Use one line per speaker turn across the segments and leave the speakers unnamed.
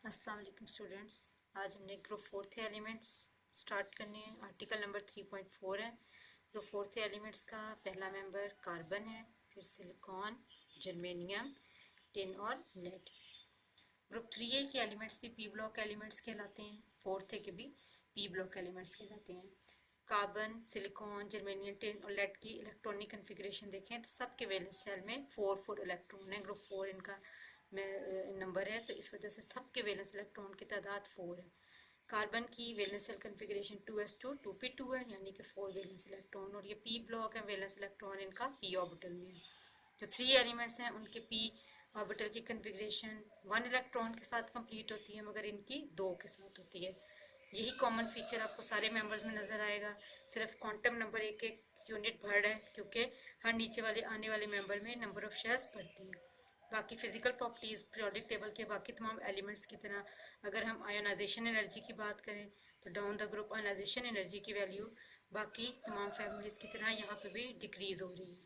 अस्सलाम वालेकुम स्टूडेंट्स। आज हमने ग्रुप फोर्थ एलिमेंट्स स्टार्ट करने हैं। आर्टिकल नंबर 3.4 है। ग्रुप फोर्थ एलिमेंट्स का पहला मेंबर कार्बन है, फिर सिलिकॉन, जर्मेनियम, टिन और लेड। ग्रुप 3A के एलिमेंट्स भी पी ब्लॉक एलिमेंट्स कहलाते हैं। फोर्थ ए के भी पी ब्लॉक एलिमेंट्स कहलाते हैं। कार्बन, सिलिकॉन, जर्मेनियम, टिन और लेड की इलेक्ट्रॉनिक कन्फिग्रेशन देखें तो सबके वैलेंस शेल में 4 इलेक्ट्रॉन है। ग्रुप 4 इनका नंबर है, तो इस वजह से सबके वैलेंस इलेक्ट्रॉन की तादाद 4 है। कार्बन की valence shell configuration 2s2 2p2 है, यानी कि 4 वैलेंस इलेक्ट्रॉन। और ये पी ब्लॉक है, वैलेंस इलेक्ट्रॉन इनका पी ऑर्बिटल में है। जो 3 एलिमेंट्स हैं उनके पी ऑर्बिटल की कन्फिग्रेशन 1 इलेक्ट्रॉन के साथ कंप्लीट होती है, मगर इनकी 2 के साथ होती है। यही कॉमन फीचर आपको सारे मेंबर्स में नजर आएगा। सिर्फ क्वांटम नंबर एक यूनिट बढ़ रहा है, क्योंकि हर नीचे वाले आने वाले मेंबर में नंबर ऑफ शेयर्स बढ़ती हैं। बाकी फिजिकल प्रॉपर्टीज पीरियोडिक टेबल के बाकी तमाम एलिमेंट्स की तरह, अगर हम आयोनाइजेशन एनर्जी की बात करें तो down the group ionization energy की वैल्यू बाकी तमाम फैमिलीज की तरह यहाँ पे भी डिक्रीज हो रही है।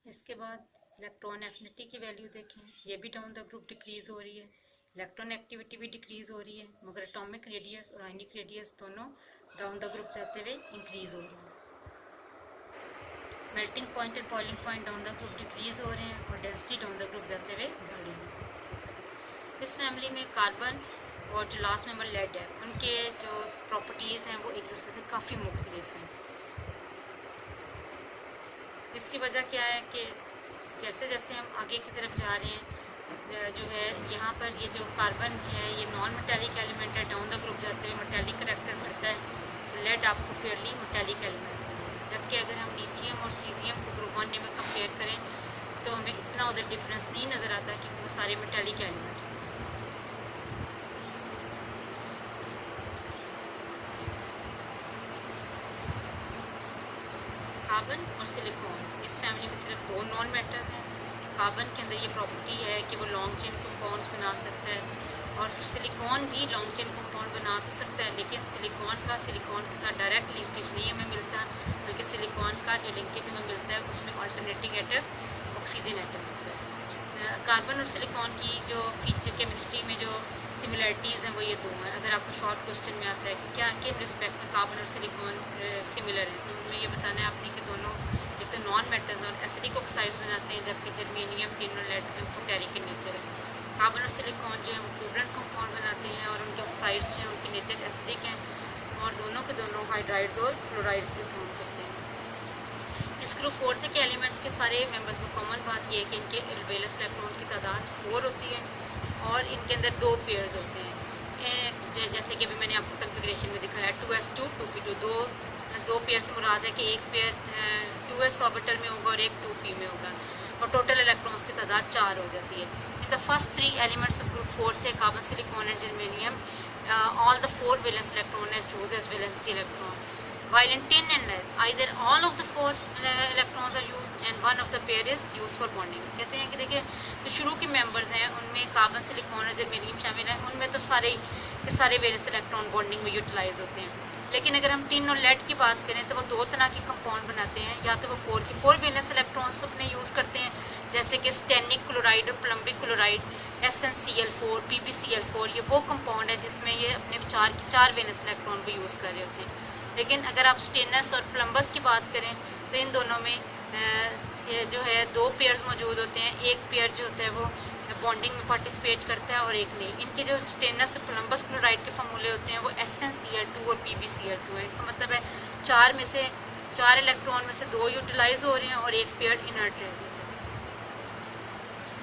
इसके बाद इलेक्ट्रॉन एफिनिटी की वैल्यू देखें, ये भी डाउन द ग्रुप डिक्रीज हो रही है। इलेक्ट्रॉन एक्टिविटी भी डिक्रीज हो रही है, मगर एटॉमिक रेडियस और आयनिक रेडियस दोनों डाउन द ग्रुप जाते हुए इंक्रीज हो रहे हैं। Melting point and boiling point down the group decrease हो रहे हैं और डेंसिटी डाउन द ग्रुप जाते हुए बढ़ रही है। इस फैमिली में कार्बन और जो लास्ट मेंबर लेड है, उनके जो प्रॉपर्टीज़ हैं वो एक दूसरे से काफ़ी मुख्तलिफ हैं। इसकी वजह क्या है कि जैसे जैसे हम आगे की तरफ जा रहे हैं, जो है यहाँ पर ये जो कार्बन है ये नॉन मेटालिक एलिमेंट है, डाउन द ग्रुप जाते हुए मेटालिक करैक्टर बढ़ता है, तो लेड आपको फेयरली मेटालिक एलिमेंट। जबकि अगर हम लिथियम और सीजियम को ग्रुप 1 में कंपेयर करें तो हमें इतना उधर डिफरेंस नहीं नज़र आता, क्योंकि वो सारे मेटालिक एलिमेंट्स हैं। कार्बन और सिलिकॉन इस फैमिली में सिर्फ 2 नॉन मेटल्स हैं। कार्बन के अंदर ये प्रॉपर्टी है कि वो लॉन्ग चेन कंपाउंड्स बना सकता है, और सिलिकॉन भी लॉन्ग चेन कंपाउंड बना तो सकता है, लेकिन सिलिकॉन के साथ डायरेक्ट लिंकेज नहीं हमें मिलता, बल्कि सिलिकॉन का जो लिंकेज हमें मिलता है उसमें अल्टरनेटिंग एटम ऑक्सीजन एटम होता है। कार्बन और सिलिकॉन की जो फीचर केमिस्ट्री में जो सिमिलरिटीज़ हैं वो ये 2 हैं। अगर आपको शॉर्ट क्वेश्चन में आता है कि क्या किन रिस्पेक्ट में कार्बन और सिलिकॉन सिमिलर हैं, तो उनमें ये बताना है आपने कि दोनों एक तो नॉन मेटल्स और एसिडिक ऑक्साइड्स बनाते हैं, जबकि जर्मेनियम, टिन और लेड फुटेरिक इन नेचर है। कार्बन और सिलिकॉन जो है वो कोवलेंट कंपाउंड बनाते हैं, और उनके ऑक्साइड्स जो हैं उनके नेचर एसिडिक हैं, और दोनों के दोनों हाइड्राइड्स और क्लोराइड्स भी फॉर्म करते हैं। इस ग्रुप 4 के एलिमेंट्स के सारे मेंबर्स में कॉमन बात यह है कि इनके वैलेंस इलेक्ट्रॉन की तादाद 4 होती है, और इनके अंदर 2 पेयर्स होते हैं। जैसे कि अभी मैंने आपको कन्फिग्रेशन में दिखाया 2s2 2p2। दो पेयर से मुराद है कि एक पेयर 2s ऑर्बिटल में होगा और एक 2p में होगा, और टोटल इलेक्ट्रॉन्स की तादाद 4 हो जाती है। In the first 3 elements of group 4 थे carbon, silicon and germanium, all the 4 valence electron are used as valency electron, while in tin and lead either all of the 4 electrons are used and one of the pair is used for bonding। कहते हैं कि देखिए जो शुरू के members हैं उनमें carbon, silicon और जर्मेनियम शामिल हैं, उनमें तो सारे के सारे वैलेंस इलेक्ट्रॉन बॉन्डिंग में यूटिलाइज होते हैं। लेकिन अगर हम टिन और लेड की बात करें तो वो 2 तरह के कंपाउंड बनाते हैं, या तो वो 4 वैलेंस इलेक्ट्रॉन्स अपने यूज़ करते हैं, जैसे कि स्टेनिक क्लोराइड और प्लम्बिक क्लोराइड, SnCl4, PbCl4, ये वो कंपाउंड है जिसमें ये अपने 4 वैलेंस इलेक्ट्रॉन को यूज़ कर रहे होते हैं। लेकिन अगर आप स्टेनस और प्लम्बस की बात करें तो इन दोनों में जो है 2 पेयर्स मौजूद होते हैं। एक पेयर जो होता है वो बॉन्डिंग में पार्टिसिपेट करता है और एक नहीं। इनके जो स्टेनस और प्लम्बस क्लोराइड के फार्मूले होते हैं वो SnCl2 और PbCl2 है। इसका मतलब है 4 इलेक्ट्रॉन में से 2 यूटिलाइज हो रहे हैं और एक पेयर इनर्ट रह जाता है।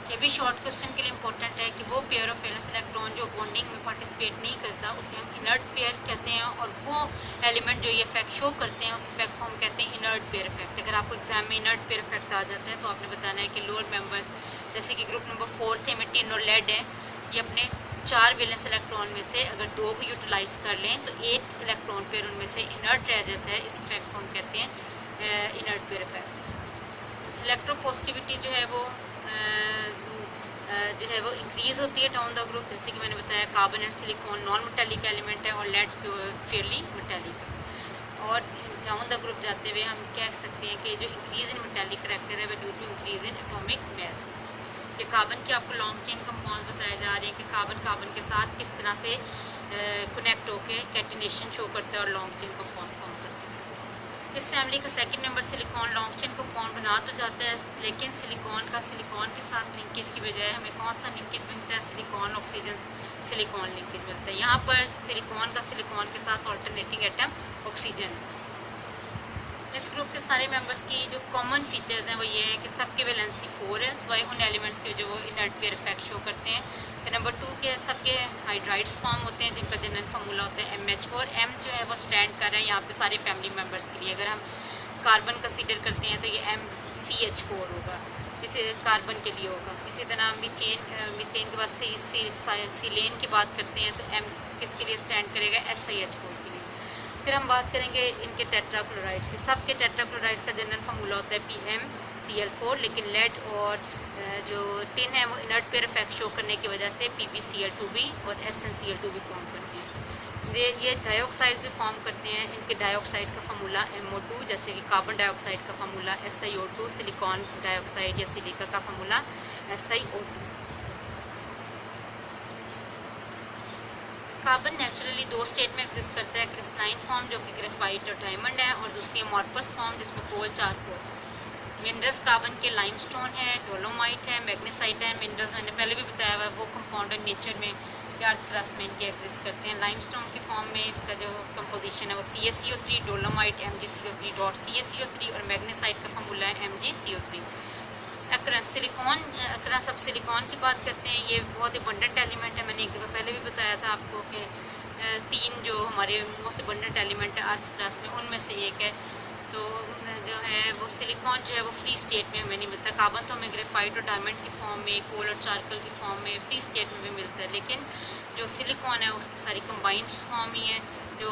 ये भी शॉर्ट क्वेश्चन के लिए इंपॉर्टेंट है कि वो पेयर ऑफ वैलेंस इलेक्ट्रॉन जो बॉन्डिंग में पार्टिसिपेट नहीं करता उसे हम इनर्ट पेयर कहते हैं, और वो एलिमेंट जो ये इफेक्ट शो करते हैं उस इफेक्ट को हम कहते हैं इनर्ट पेयर इफेक्ट। अगर आपको एग्जाम में इनर्ट पेयर इफेक्ट आ जाता है तो आपने बताना है कि लोअर मेंबर्स जैसे कि ग्रुप नंबर 4 थे में टिन और लेड है, ये अपने 4 वैलेंस इलेक्ट्रॉन में से अगर 2 को यूटिलाइज कर लें तो एक इलेक्ट्रॉन पेयर उनमें से इनर्ट रह जाता है। इस इफेक्ट को हम कहते हैं इनर्ट पेयर इफेक्ट। इलेक्ट्रोपॉजिटिविटी जो है वो इंक्रीज़ होती है डाउन द ग्रुप, जैसे कि मैंने बताया carbon and silicon non metallic element है और लेड फेयरली मेटालिक है। और डाउन द ग्रुप जाते हुए हम कह सकते हैं कि जो इंक्रीज़ इन मेटालिक करैक्टर है वो due to increase in atomic mass. कि कार्बन के आपको लॉन्ग चेन कंपाउंड बताए जा रहे हैं कि कार्बन कार्बन के साथ किस तरह से कनेक्ट होकर कैटिनेशन शो करता है और लॉन्ग चेन कंपाउंड फॉर्म करता है। इस फैमिली का second number silicon long chain compound बना तो जाता है, लेकिन सिलिकॉन के साथ लिंकेज की बजाय हमें कौन सा लिंकेज मिलता है? सिलिकॉन ऑक्सीजन सिलिकॉन लिंकेज मिलता है। यहाँ पर सिलिकॉन के साथ ऑल्टरनेटिंग एटम ऑक्सीजन है। इस ग्रुप के सारे मेंबर्स की जो कॉमन फीचर्स हैं वो ये है कि सबके वैलेंसी 4 है, सिवाय उन एलिमेंट्स के जो इनर्ट पेयर इफेक्ट शो करते हैं। फिर नंबर 2 के सबके हाइड्राइड्स फॉर्म होते हैं जिनका जनरल फार्मूला होता है MH4। M जो है वो स्टैंड कर रहा है यहाँ पे सारे फैमिली मेम्बर्स के लिए। अगर हम कार्बन कंसीडर करते हैं तो ये MCH4 होगा, इसे कार्बन के लिए होगा। इसी तरह मीथेन के बाद सीलेन की बात करते हैं तो M किसके लिए स्टैंड करेगा? SiH4 के लिए। फिर हम बात करेंगे इनके टेट्राक्लोराइड्स के। सबके टेट्राक्लोराइड्स का जनरल फार्मूला होता है PmCl4, लेकिन लेड और जो टिन है वो इनर्ट पेयर इफेक्ट शो करने की वजह से PbCl2b और SnCl2b फॉर्म करते हैं। ये डाइऑक्साइड्स भी फॉर्म करते हैं। इनके डाइऑक्साइड का फार्मूला MO2, जैसे कि कार्बन डाइऑक्साइड का फार्मूला SiO2, सिलिकॉन डाइऑक्साइड या सिलिका का formula SiO2। Carbon naturally 2 state में एग्जिस्ट करता है, क्रिस्टलाइन फॉर्म जो कि ग्रेफाइट और डायमंड है, और दूसरी अमॉर्फस फॉर्म जिसमें कोल चारकोल। मिनरल्स कार्बन के लाइमस्टोन है, डोलोमाइट है, मैग्नीसाइट है। मिनरल्स मैंने पहले भी बताया हुआ है वो कंपाउंड नेचर में या अर्थ क्रस्ट में इनके एग्जिस्ट करते हैं। लाइमस्टोन के फॉर्म में इसका जो कंपोजिशन है वो CaCO3, dolomite MgCO3 dot CaCO3 और मैग्नीसाइट का फार्मूला है MgCO3। एक्रेंस सिलिकॉन, एक्रेंस अब सिलिकॉन की बात करते हैं। ये बहुत अबंडेंट एलिमेंट है, मैंने एक दफ़ा पहले भी बताया था आपको कि 3 जो हमारे मोस्ट अबंडेंट एलिमेंट है अर्थ क्रस्ट में उनमें से एक है। तो जो है वो सिलिकॉन जो है वो फ्री स्टेट में हमें नहीं मिलता। कार्बन तो हमें ग्रेफाइट और डायमंड की फॉर्म में, कोल और चारकोल की फॉर्म में, फ्री स्टेट में भी मिलता है, लेकिन जो सिलिकॉन है उसकी सारी कंबाइंड फॉर्म ही है। जो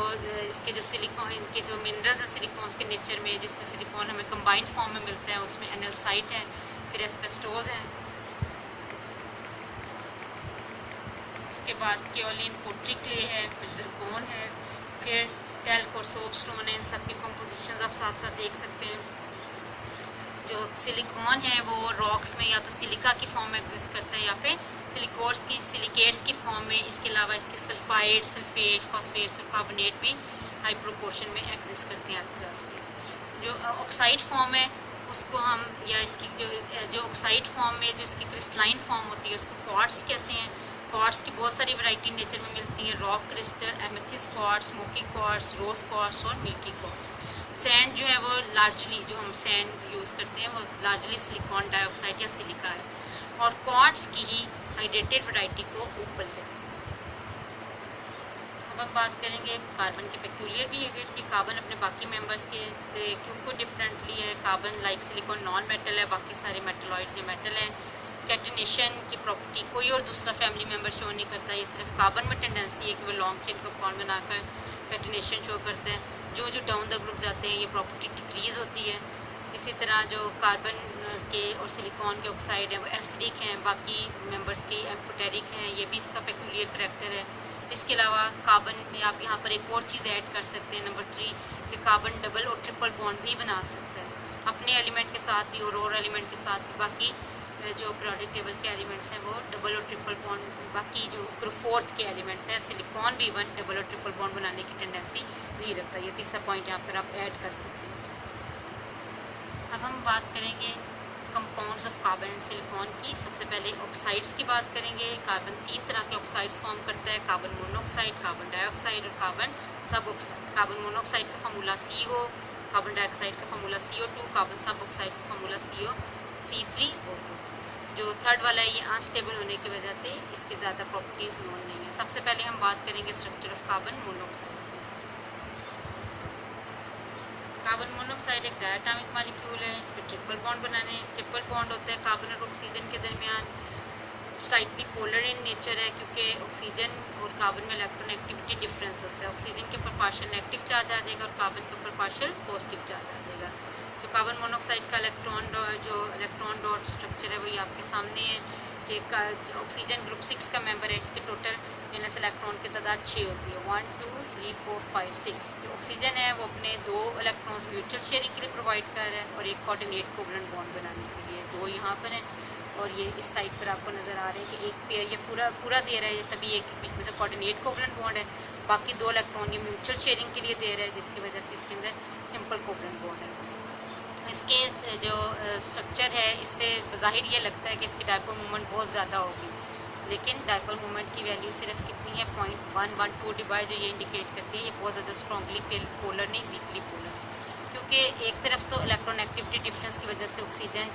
इसके जो सिलिकॉन, इनके जो मिनरल्स हैं सिलिकॉन्स के नेचर में, जिसमें सिलिकॉन हमें कंबाइंड फॉर्म में मिलता है, उसमें एनालसाइट है, फिर एस्बेस्टोस है, उसके बाद केओलिन पोट्री क्ले है, फिर जिरकॉन है, फिर टैल्क और सोपस्टोन है। इन सब की कंपोजिशंस आप साथ साथ देख सकते हैं। जो सिलिकॉन है वो रॉक्स में या तो सिलिका की फॉर्म में एग्जिस्ट करता है या फिर सिलिकेट्स की फॉर्म में। इसके अलावा इसके सल्फाइड, सल्फेट, फॉस्फेट्स और कार्बोनेट भी हाई प्रोपोर्शन में एग्जिस्ट करते हैं अर्थ क्रस्ट में। जो ऑक्साइड फॉर्म है उसको हम, या इसकी जो ऑक्साइड फॉर्म में जो इसकी क्रिस्टलाइन फॉर्म होती है उसको क्वार्ट्स कहते हैं। क्वार्ट्स की बहुत सारी वैरायटी नेचर में मिलती है, rock crystal, amethyst quartz, smoky quartz, rose quartz और मिल्की क्वार्ट्स। सैंड जो है वो लार्जली, जो हम सैंड यूज़ करते हैं वो लार्जली सिलिकॉन डाइऑक्साइड या सिलिका है, और क्वार्ट्स की ही हाइड्रेटेड वैरायटी को ओपल कहते हैं। अब हम बात करेंगे कार्बन के पेक्यूलियर बिहेवियर की। कार्बन अपने बाकी मेंबर्स के से क्यों डिफरेंटली है। Carbon like silicon non metal है, बाकी सारे मेटलॉइड्स या मेटल हैं। कैटिनेशन की प्रॉपर्टी कोई और दूसरा फैमिली मेम्बर शो नहीं करता, ये सिर्फ कार्बन में टेंडेंसी है कि वो लॉन्ग चेन कंपाउंड बनाकर कैटिनेशन शो करते हैं। जो डाउन द ग्रुप जाते हैं ये प्रॉपर्टी डिक्रीज़ होती है। इसी तरह जो कार्बन के और सिलिकॉन के ऑक्साइड हैं वो एसिडिक हैं, बाकी मेंबर्स के एम्फोटेरिक हैं, ये भी इसका पेक्यूलियर करैक्टर है। इसके अलावा कार्बन में आप यहाँ पर एक और चीज़ ऐड कर सकते हैं, नंबर 3, कि कार्बन डबल और ट्रिपल बॉन्ड भी बना सकता है अपने एलिमेंट के साथ भी और एलिमेंट के साथ भी। बाकी जो पीरियोडिक टेबल के एलिमेंट्स हैं वो डबल और ट्रिपल बॉन्ड, बाकी जो ग्रुप 4 के एलिमेंट्स हैं सिलिकॉन भी डबल और ट्रिपल बॉन्ड बनाने की टेंडेंसी नहीं रखता। ये तीसरा पॉइंट यहाँ पर आप ऐड कर सकते हैं। अब हम बात करेंगे compounds of carbon and silicon की। सबसे पहले ऑक्साइड्स की बात करेंगे। कार्बन 3 तरह के ऑक्साइड्स फॉर्म करता है, कार्बन मोनोऑक्साइड, कार्बन डाइऑक्साइड और कार्बन सब ऑक्साइड। कार्बन मोनोऑक्साइड का फार्मूला CO, कार्बन डाइऑक्साइड का फार्मूला CO2, कार्बन सब ऑक्साइड का फार्मूला C3O2। जो थर्ड वाला है ये अनस्टेबल होने की वजह से इसकी ज़्यादा प्रॉपर्टीज़ नोन नहीं है। सबसे पहले हम बात करेंगे structure of carbon monoxide. Carbon monoxide एक डायटोमिक मॉलिक्यूल है, इस पर ट्रिपल बॉन्ड होता है कार्बन और ऑक्सीजन के दरमियान। स्लाइटली पोलर इन नेचर है क्योंकि ऑक्सीजन और कार्बन में इलेक्ट्रॉन एक्टिविटी डिफरेंस होता है। ऑक्सीजन के ऊपर पार्शियल नेगेटिव चार्ज आ जाएगा और कार्बन के ऊपर पार्शियल पॉजिटिव चार्ज आ जाएगा। तो कार्बन मोनोऑक्साइड का इलेक्ट्रॉन डॉट स्ट्रक्चर है वही आपके सामने है कि ऑक्सीजन ग्रुप 6 का मेंबर है, इसके टोटल वैलेंस इलेक्ट्रॉन की तादाद 6 होती है, 1 2 3 4 5 6। जो ऑक्सीजन है वो अपने 2 इलेक्ट्रॉन्स म्यूचुअल शेयरिंग के लिए प्रोवाइड कर रहा है और एक कोऑर्डिनेट कोवलेंट बॉन्ड बनाने के लिए 2 यहाँ पर हैं। और ये इस साइड पर आपको नज़र आ रहे हैं कि एक पेयर ये पूरा दे रहा है, तभी एक बीच में से कोऑर्डिनेट कोवलेंट बॉन्ड है, बाकी 2 इलेक्ट्रॉन ये म्यूचुअल शेयरिंग के लिए दे रहा है, जिसकी वजह से इसके अंदर सिंपल कोवलेंट बॉन्ड है। इसके जो स्ट्रक्चर है, इससे ज़ाहिर ये लगता है कि इसकी डायपोल मोमेंट बहुत ज़्यादा होगी, लेकिन डायपोल मोमेंट की वैल्यू सिर्फ कितनी है 0.112 डिवाइड, जो ये इंडिकेट करती है ये बहुत ज़्यादा स्ट्रॉन्गली पोलर नहीं, वीकली पोलर है, क्योंकि एक तरफ तो इलेक्ट्रॉन एक्टिविटी डिफरेंस की वजह से ऑक्सीजन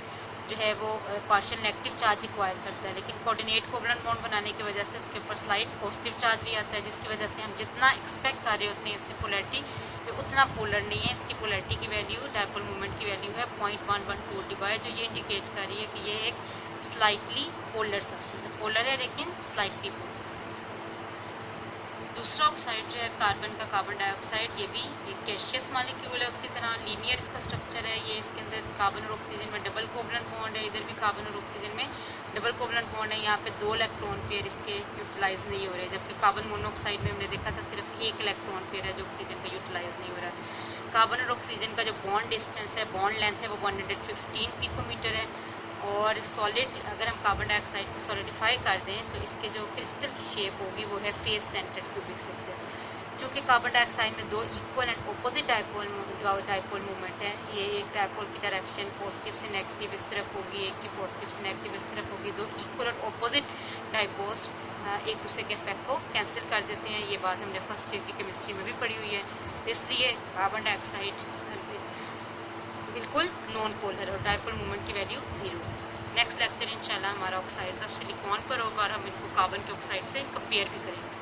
जो है वो पार्शियल नेगेटिव चार्ज रिक्वायर करता है, लेकिन कोऑर्डिनेट कोवलेंट बॉन्ड बनाने की वजह से उसके ऊपर स्लाइड पॉजिटिव चार्ज भी आता है, जिसकी वजह से हम जितना एक्सपेक्ट कर रहे होते हैं इससे पोलैरिटी ये उतना पोलर नहीं है। इसकी पोलैरिटी की वैल्यू डायपोल मोमेंट की वैल्यू है 0.112 डिवाइड, जो ये इंडिकेट कर रही है कि ये एक स्लाइटली पोलर सब्सटेंस है, पोलर है लेकिन स्लाइटली पोलर। दूसरा ऑक्साइड जो है कार्बन का, कार्बन डाइऑक्साइड, ये भी एक गैसियस मॉलिक्यूल है, उसकी तरह लीनियर इसका स्ट्रक्चर है। ये इसके अंदर कार्बन और ऑक्सीजन में डबल कोवलेंट बॉन्ड है, इधर भी कार्बन और ऑक्सीजन में डबल कोवलेंट बॉन्ड है। यहाँ पे 2 इलेक्ट्रॉन पेयर इसके यूटिलाइज नहीं हो रहे, जबकि कार्बन मोनोऑक्साइड में हमने देखा था सिर्फ 1 इलेक्ट्रॉन पेयर है जो ऑक्सीजन का यूटिलाइज नहीं हो रहा है। कार्बन और ऑक्सीजन का जो बॉन्ड डिस्टेंस है, बॉन्ड लेंथ है, वो 115 पिकोमीटर है। और सॉलिड अगर हम कार्बन डाइऑक्साइड को सॉलिडिफाई कर दें तो इसके जो क्रिस्टल की शेप होगी वो है फेस सेंटर्ड क्यूबिक स्ट्रक्चर। क्योंकि कार्बन डाइऑक्साइड में 2 equal and opposite dipole movement है, ये एक डायपोल की डायरेक्शन पॉजिटिव से नेगेटिव इस तरफ होगी, एक की पॉजिटिव से नेगेटिव इस तरफ होगी। 2 इक्वल और ऑपोजिट डायपोल्स एक दूसरे के इफेक्ट को कैंसिल कर देते हैं। ये बात हमने फर्स्ट ईयर की केमिस्ट्री में भी पढ़ी हुई है, इसलिए कार्बन डाइऑक्साइड बिल्कुल नॉन पोलर और डायपोल मूवमेंट की वैल्यू 0 है। नेक्स्ट लेक्चर इंशाल्लाह हमारा ऑक्साइड्स ऑफ सिलिकॉन पर होगा और हम इनको कार्बन के ऑक्साइड से कंपेयर भी करेंगे।